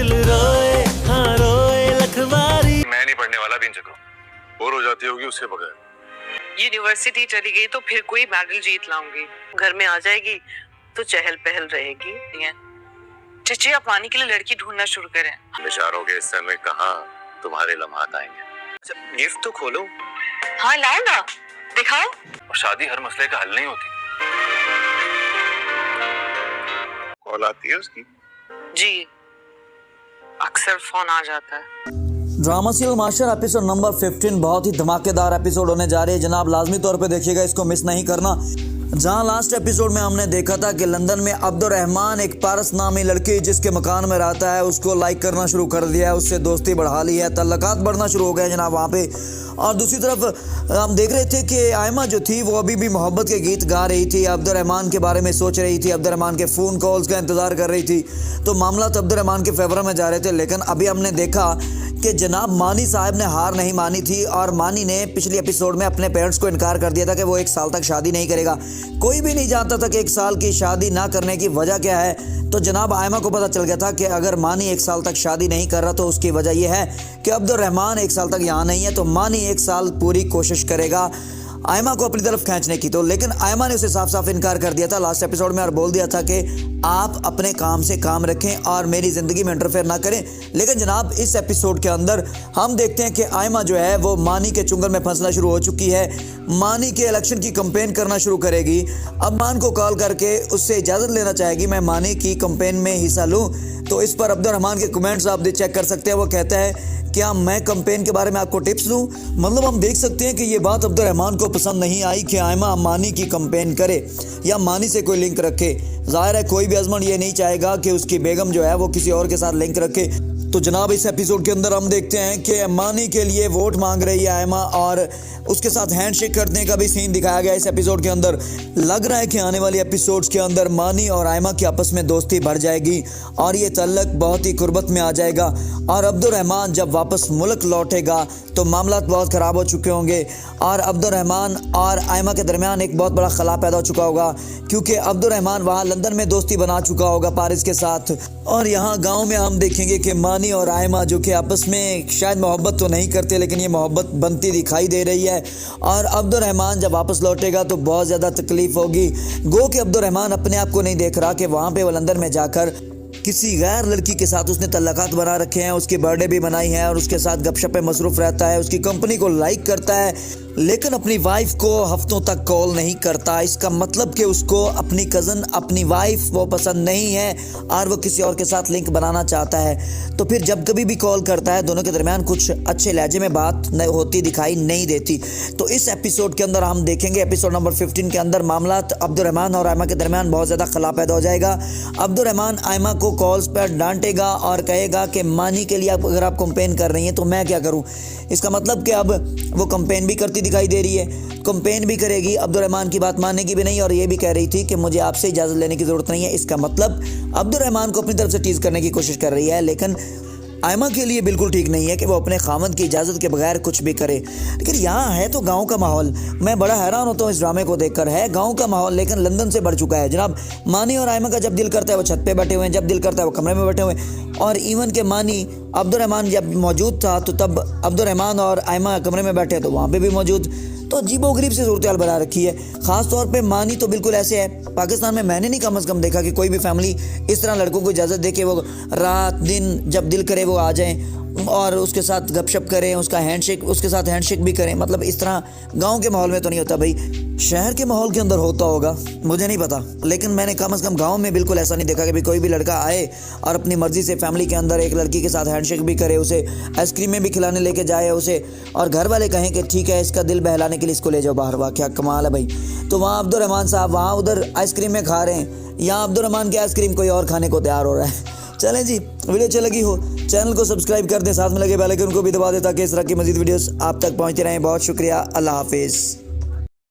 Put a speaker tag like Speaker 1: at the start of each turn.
Speaker 1: दिल रोए हाँ रोए लखवारी।
Speaker 2: मैं नहीं पढ़ने वाला भी इन जगह, बोर हो जाती होगी उसके बगैर।
Speaker 3: यूनिवर्सिटी चली गई तो फिर कोई मेडल जीत लाऊंगी, घर में आ जाएगी तो चहल पहल रहेगी। चची आप पानी के लिए लड़की ढूंढना शुरू करें।
Speaker 2: बेचारों के हिस्से में कहाँ तुम्हारे लम्हात आएंगे। अच्छा, गिफ्ट तो खोलो।
Speaker 3: हाँ लाओ ना, दिखाओ।
Speaker 2: और शादी हर मसले का हल नहीं होती। कॉल आती है उसकी?
Speaker 3: जी, अक्सर फोन आ जाता है।
Speaker 4: Drama serial master episode number 15 बहुत ही धमाकेदार एपिसोड होने जा रही है जनाब, लाजमी तौर पे देखिएगा, इसको मिस नहीं करना। जहां लास्ट एपिसोड में हमने देखा था कि लंदन में अब्दुर्रहमान एक पारस नामी लड़की जिसके मकान में रहता है उसको लाइक करना शुरू कर दिया है, उससे दोस्ती बढ़ा ली है, तल्लकात बढ़ना शुरू हो गए जनाब वहाँ पे। और दूसरी तरफ हम देख रहे थे कि आयमा जो थी वो अभी भी मोहब्बत के गीत गा रही थी, अब्दुर्रहमान के बारे में सोच रही थी, अब्दुर्रहमान के फ़ोन कॉल्स का इंतज़ार कर रही थी। तो मामला तो अब्दुर्रहमान के फेवर में जा रहे थे, लेकिन अभी हमने देखा कि जनाब मानी साहब ने हार नहीं मानी थी और मानी ने पिछले एपिसोड में अपने पेरेंट्स को इनकार कर दिया था कि वो 1 साल तक शादी नहीं करेगा। कोई भी नहीं जानता था कि 1 साल की शादी ना करने की वजह क्या है। तो जनाब आयमा को पता चल गया था कि अगर मानी 1 साल तक शादी नहीं कर रहा तो उसकी वजह यह है कि अब्दुर्रहमान 1 साल तक यहाँ नहीं है, तो मानी 1 साल पूरी कोशिश करेगा आयमा को अपनी तरफ खींचने की। तो लेकिन आयमा ने उसे साफ साफ इनकार कर दिया था लास्ट एपिसोड में और बोल दिया था कि आप अपने काम से काम रखें और मेरी ज़िंदगी में इंटरफेयर ना करें। लेकिन जनाब इस एपिसोड के अंदर हम देखते हैं कि आयमा जो है वो मानी के चुंगल में फंसना शुरू हो चुकी है, मानी के इलेक्शन की कंपेन करना शुरू करेगी। अब मान को कॉल करके उससे इजाज़त लेना चाहेगी मैं मानी की कंपेन में हिस्सा लूँ। तो इस पर अब्दुर्रहमान के कमेंट्स आप चेक कर सकते हैं। वो कहता है क्या मैं कंपेन के बारे में आपको टिप्स दूं? मतलब हम देख सकते हैं कि ये बात अब्दुर्रहमान को पसंद नहीं आई कि आयमा मानी की कंपेन करे या मानी से कोई लिंक रखे। ज़ाहिर है कोई भी हस्बैंड ये नहीं चाहेगा कि उसकी बेगम जो है वो किसी और के साथ लिंक रखे। तो जनाब इस एपिसोड के अंदर हम देखते हैं कि मानी के लिए वोट मांग रही है आयमा और उसके साथ हैंडशेक करने का भी सीन दिखाया गया इस एपिसोड के अंदर। लग रहा है कि आने वाले एपिसोड्स के अंदर मानी और आयमा की आपस में दोस्ती बढ़ जाएगी और ये तल्लक बहुत ही कुर्बत में आ जाएगा। और अब्दुर्रहमान जब वापस मुल्क लौटेगा तो मामला बहुत ख़राब हो चुके होंगे और अब्दुर्रहमान और आयमा के दरमियान एक बहुत बड़ा खला पैदा हो चुका होगा, क्योंकि अब्दुर्रहमान वहाँ लंदन में दोस्ती बना चुका होगा पारिस के साथ। और यहाँ गाँव में हम देखेंगे कि मानी और आयमा जो कि आपस में शायद मोहब्बत तो नहीं करते लेकिन ये मोहब्बत बनती दिखाई दे रही है। और अब्दुर्रहमान जब वापस लौटेगा तो बहुत ज़्यादा तकलीफ़ होगी। गो कि अब्दुर्रहमान अपने आप को नहीं देख रहा कि वहाँ पे वो लंदन में जाकर किसी गैर लड़की के साथ उसने तल्लकात बना रखे हैं, उसकी बर्थडे भी बनाई है और उसके साथ गपशप में मसरूफ़ रहता है, उसकी कंपनी को लाइक करता है लेकिन अपनी वाइफ को हफ्तों तक कॉल नहीं करता। इसका मतलब कि उसको अपनी कज़न अपनी वाइफ वो पसंद नहीं है और वो किसी और के साथ लिंक बनाना चाहता है। तो फिर जब कभी भी कॉल करता है दोनों के दरमियान कुछ अच्छे लहजे में बात होती दिखाई नहीं देती। तो इस एपिसोड के अंदर हम देखेंगे एपिसोड नंबर 15 के अंदर मामला अब्दुर्रहमान और आयमा के दरमियान बहुत ज़्यादा खला पैदा हो जाएगा। अब्दुर्रहमान आयमा को कॉल्स पर डांटेगा और कहेगा कि मानी के लिए अगर आप कंपेन कर रही हैं तो मैं क्या करूं। इसका मतलब कि अब वो कंपेन भी करती दिखाई दे रही है, कंपेन भी करेगी, अब्दुर्रहमान की बात मानने की भी नहीं और ये भी कह रही थी कि मुझे आपसे इजाज़त लेने की ज़रूरत नहीं है। इसका मतलब अब्दुर्रहमान को अपनी तरफ से टीज़ करने की कोशिश कर रही है, लेकिन आयमा के लिए बिल्कुल ठीक नहीं है कि वो अपने खामद की इजाज़त के बगैर कुछ भी करे। लेकिन यहाँ है तो गांव का माहौल, मैं बड़ा हैरान होता हूँ इस ड्रामे को देखकर। है गांव का माहौल लेकिन लंदन से बढ़ चुका है जनाब। मानी और आयमा का जब दिल करता है वो छत पे बैठे हुए हैं, जब दिल करता है वो कमरे में बैठे हुए हैं। और इवन के मानी अब्दुर्रहमान जब मौजूद था तो तब अब्दुर्रहमान और आयमा कमरे में बैठे तो वहाँ पर भी मौजूद। तो अजीबोगरीब से सूरत हाल बना रखी है। ख़ास तौर पे मानी तो बिल्कुल ऐसे है, पाकिस्तान में मैंने नहीं कम से कम देखा कि कोई भी फैमिली इस तरह लड़कों को इजाज़त दे के वो रात दिन जब दिल करे वो आ जाएं और उसके साथ गपशप करें, उसका हैंडशेक उसके साथ हैंडशेक भी करें। मतलब इस तरह गांव के माहौल में तो नहीं होता भाई, शहर के माहौल के अंदर होता होगा मुझे नहीं पता, लेकिन मैंने कम से कम गांव में बिल्कुल ऐसा नहीं देखा कि भाई कोई भी लड़का आए और अपनी मर्ज़ी से फैमिली के अंदर एक लड़की के साथ हैंडशेक भी करे, उसे आइसक्रीमें भी खिलाने लेके जाए उसे, और घर वाले कहें कि ठीक है इसका दिल बहलाने के लिए इसको ले जाओ बाहर। वाह क्या कमाल है भाई। तो वहाँ अब्दुर्रहमान साहब वहाँ उधर आइसक्रीम में खा रहे हैं, यहाँ अब्दुर्रहमान की आइसक्रीम कोई और खाने को तैयार हो रहा है। चलें जी, वीडियो अच्छी लगी हो चैनल को सब्सक्राइब कर दें, साथ में लगे बेल आइकन को भी दबा दें ताकि इस तरह की मज़ीद वीडियोस आप तक पहुँचते रहें। बहुत शुक्रिया, अल्लाह हाफिज़।